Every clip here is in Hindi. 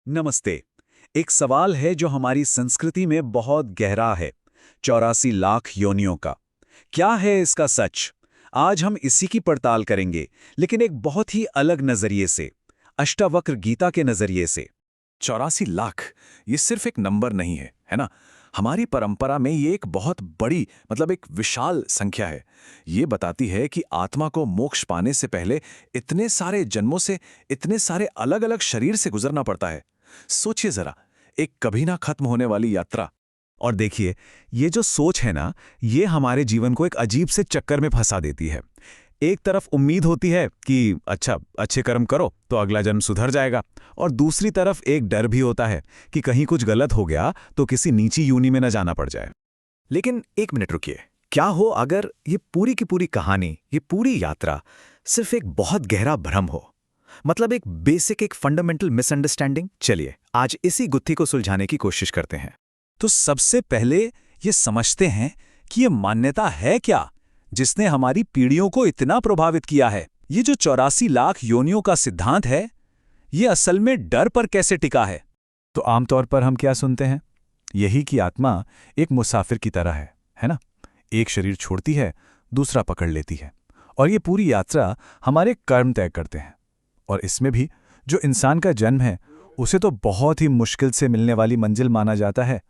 नमस्ते। एक सवाल है जो हमारी संस्कृति में बहुत गहरा है। 84 लाख योनियों का क्या है इसका सच? आज हम इसी की पड़ताल करेंगे, लेकिन एक बहुत ही अलग नजरिए से, अष्टावक्र गीता के नजरिए से। 84 लाख ये सिर्फ एक नंबर नहीं है ना। हमारी परंपरा में ये एक बहुत बड़ी एक विशाल संख्या है। ये बताती है कि आत्मा को मोक्ष पाने से पहले इतने सारे जन्मों से, इतने सारे अलग अलग शरीर से गुजरना पड़ता है। सोचिए जरा, एक कभी ना खत्म होने वाली यात्रा। और देखिए, ये जो सोच है ना, ये हमारे जीवन को एक अजीब से चक्कर में फंसा देती है। एक तरफ उम्मीद होती है कि अच्छा, अच्छे कर्म करो तो अगला जन्म सुधर जाएगा, और दूसरी तरफ एक डर भी होता है कि कहीं कुछ गलत हो गया तो किसी नीची यूनि में न जाना पड़ जाए। लेकिन एक मिनट रुकिए, क्या हो अगर ये पूरी की पूरी कहानी, ये पूरी यात्रा सिर्फ एक बहुत गहरा भ्रम हो, एक बेसिक, एक फंडामेंटल मिसअंडरस्टैंडिंग। चलिए आज इसी गुत्थी को सुलझाने की कोशिश करते हैं। तो सबसे पहले ये समझते हैं कि ये मान्यता है क्या जिसने हमारी पीढ़ियों को इतना प्रभावित किया है। ये जो 84 लाख योनियों का सिद्धांत है, ये असल में डर पर कैसे टिका है? तो आमतौर पर हम क्या सुनते हैं? यही कि आत्मा एक मुसाफिर की तरह है ना। एक शरीर छोड़ती है, दूसरा पकड़ लेती है, और ये पूरी यात्रा हमारे कर्म तय करते हैं। और इसमें भी जो इंसान का जन्म है, उसे तो बहुत ही मुश्किल से मिलने वाली मंजिल माना जाता है,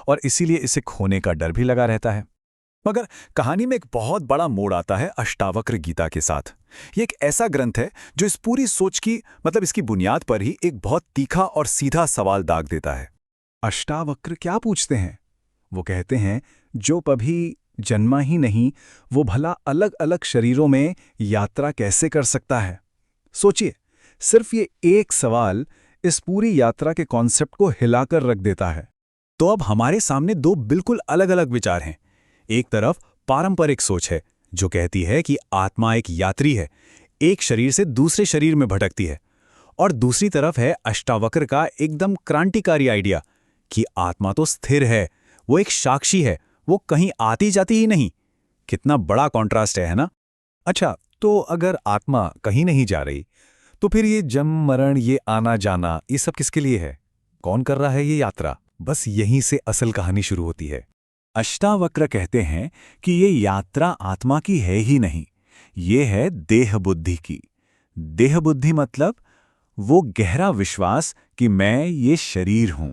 और इसीलिए इसे खोने का डर भी लगा रहता है। मगर कहानी में एक बहुत बड़ा मोड़ आता है अष्टावक्र गीता के साथ। ये एक ऐसा ग्रंथ है जो इस पूरी सोच की, इसकी बुनियाद पर ही एक बहुत तीखा और सीधा सवाल दाग देता है। अष्टावक्र क्या पूछते हैं? वो कहते हैं, जो कभी जन्मा ही नहीं, वो भला अलग अलग शरीरों में यात्रा कैसे कर सकता है? सोचिए, सिर्फ ये एक सवाल इस पूरी यात्रा के कॉन्सेप्ट को हिलाकर रख देता है। तो अब हमारे सामने दो बिल्कुल अलग अलग विचार हैं। एक तरफ पारंपरिक सोच है जो कहती है कि आत्मा एक यात्री है, एक शरीर से दूसरे शरीर में भटकती है, और दूसरी तरफ है अष्टावक्र का एकदम क्रांतिकारी आइडिया कि आत्मा तो स्थिर है, वो एक साक्षी है, वो कहीं आती जाती ही नहीं। कितना बड़ा कॉन्ट्रास्ट है ना? अच्छा, तो अगर आत्मा कहीं नहीं जा रही, तो फिर ये जन्म मरण, ये आना जाना, ये सब किसके लिए है? कौन कर रहा है ये यात्रा? बस यहीं से असल कहानी शुरू होती है। अष्टावक्र कहते हैं कि ये यात्रा आत्मा की है ही नहीं, ये है देह बुद्धि की। देह बुद्धि मतलब वो गहरा विश्वास कि मैं ये शरीर हूं।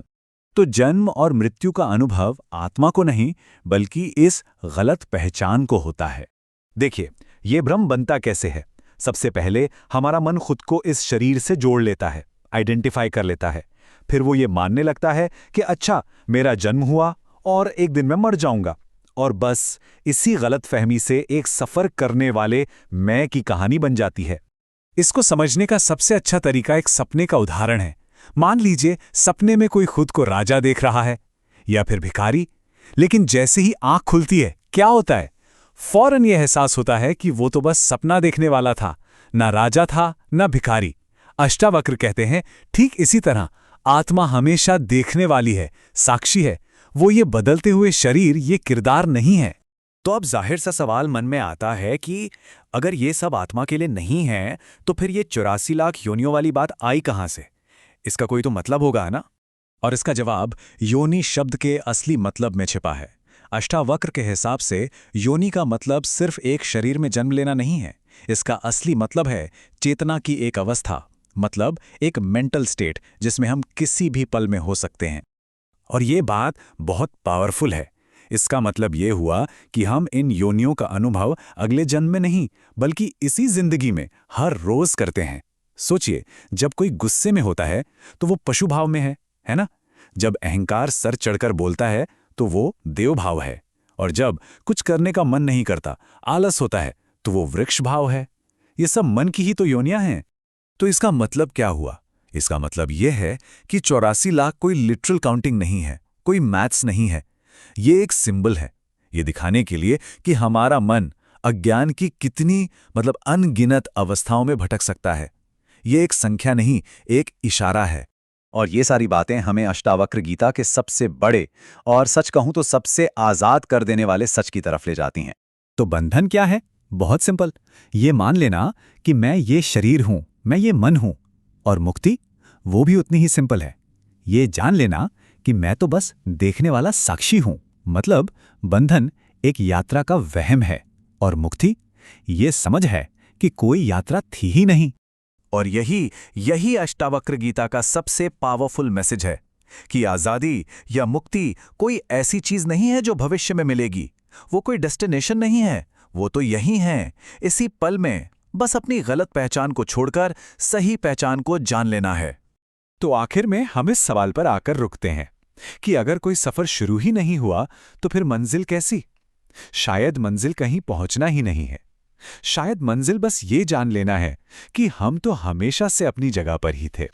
तो जन्म और मृत्यु का अनुभव आत्मा को नहीं, बल्कि इस गलत पहचान को होता है। देखिए, ये भ्रम बनता कैसे है? सबसे पहले हमारा मन खुद को इस शरीर से जोड़ लेता है, आइडेंटिफाई कर लेता है। फिर वो ये मानने लगता है कि अच्छा, मेरा जन्म हुआ और एक दिन मैं मर जाऊंगा, और बस इसी गलतफहमी से एक सफर करने वाले मैं की कहानी बन जाती है। इसको समझने का सबसे अच्छा तरीका एक सपने का उदाहरण है। मान लीजिए सपने में कोई खुद को राजा देख रहा है या फिर भिखारी, लेकिन जैसे ही आंख खुलती है, क्या होता है? फौरन यह एहसास होता है कि वो तो बस सपना देखने वाला था, ना राजा था ना भिखारी। अष्टावक्र कहते हैं, ठीक इसी तरह आत्मा हमेशा देखने वाली है, साक्षी है। वो ये बदलते हुए शरीर, ये किरदार नहीं है। तो अब जाहिर सा सवाल मन में आता है कि अगर ये सब आत्मा के लिए नहीं है, तो फिर ये 84 लाख योनियों वाली बात आई कहां से? इसका कोई तो मतलब होगा ना? और इसका जवाब योनि शब्द के असली मतलब में छिपा है। अष्टावक्र के हिसाब से योनि का मतलब सिर्फ एक शरीर में जन्म लेना नहीं है। इसका असली मतलब है चेतना की एक अवस्था, मतलब एक मेंटल स्टेट जिसमें हम किसी भी पल में हो सकते हैं। और ये बात बहुत पावरफुल है। इसका मतलब ये हुआ कि हम इन योनियों का अनुभव अगले जन्म में नहीं, बल्कि इसी जिंदगी में हर रोज करते हैं। सोचिए, जब कोई गुस्से में होता है तो वो पशु भाव में है ना? जब अहंकार सर चढ़कर बोलता है तो वो देव भाव है, और जब कुछ करने का मन नहीं करता, आलस होता है, तो वो वृक्ष भाव है। ये सब मन की ही तो योनियां हैं। तो इसका मतलब क्या हुआ? इसका मतलब यह है कि 84 लाख कोई लिटरल काउंटिंग नहीं है, कोई मैथ्स नहीं है। ये एक सिंबल है, ये दिखाने के लिए कि हमारा मन अज्ञान की कितनी अनगिनत अवस्थाओं में भटक सकता है। ये एक संख्या नहीं, एक इशारा है। और ये सारी बातें हमें अष्टावक्र गीता के सबसे बड़े और सच कहूं तो सबसे आजाद कर देने वाले सच की तरफ ले जाती हैं। तो बंधन क्या है? बहुत सिंपल, ये मान लेना कि मैं ये शरीर हूं, मैं ये मन हूं। और मुक्ति, वो भी उतनी ही सिंपल है, ये जान लेना कि मैं तो बस देखने वाला साक्षी हूं। मतलब बंधन एक यात्रा का वहम है और मुक्ति ये समझ है कि कोई यात्रा थी ही नहीं। और यही अष्टावक्र गीता का सबसे पावरफुल मैसेज है कि आजादी या मुक्ति कोई ऐसी चीज नहीं है जो भविष्य में मिलेगी। वो कोई डेस्टिनेशन नहीं है, वो तो यही है, इसी पल में। बस अपनी गलत पहचान को छोड़कर सही पहचान को जान लेना है। तो आखिर में हम इस सवाल पर आकर रुकते हैं कि अगर कोई सफर शुरू ही नहीं हुआ तो फिर मंजिल कैसी? शायद मंजिल कहीं पहुंचना ही नहीं है। शायद मंजिल बस ये जान लेना है कि हम तो हमेशा से अपनी जगह पर ही थे।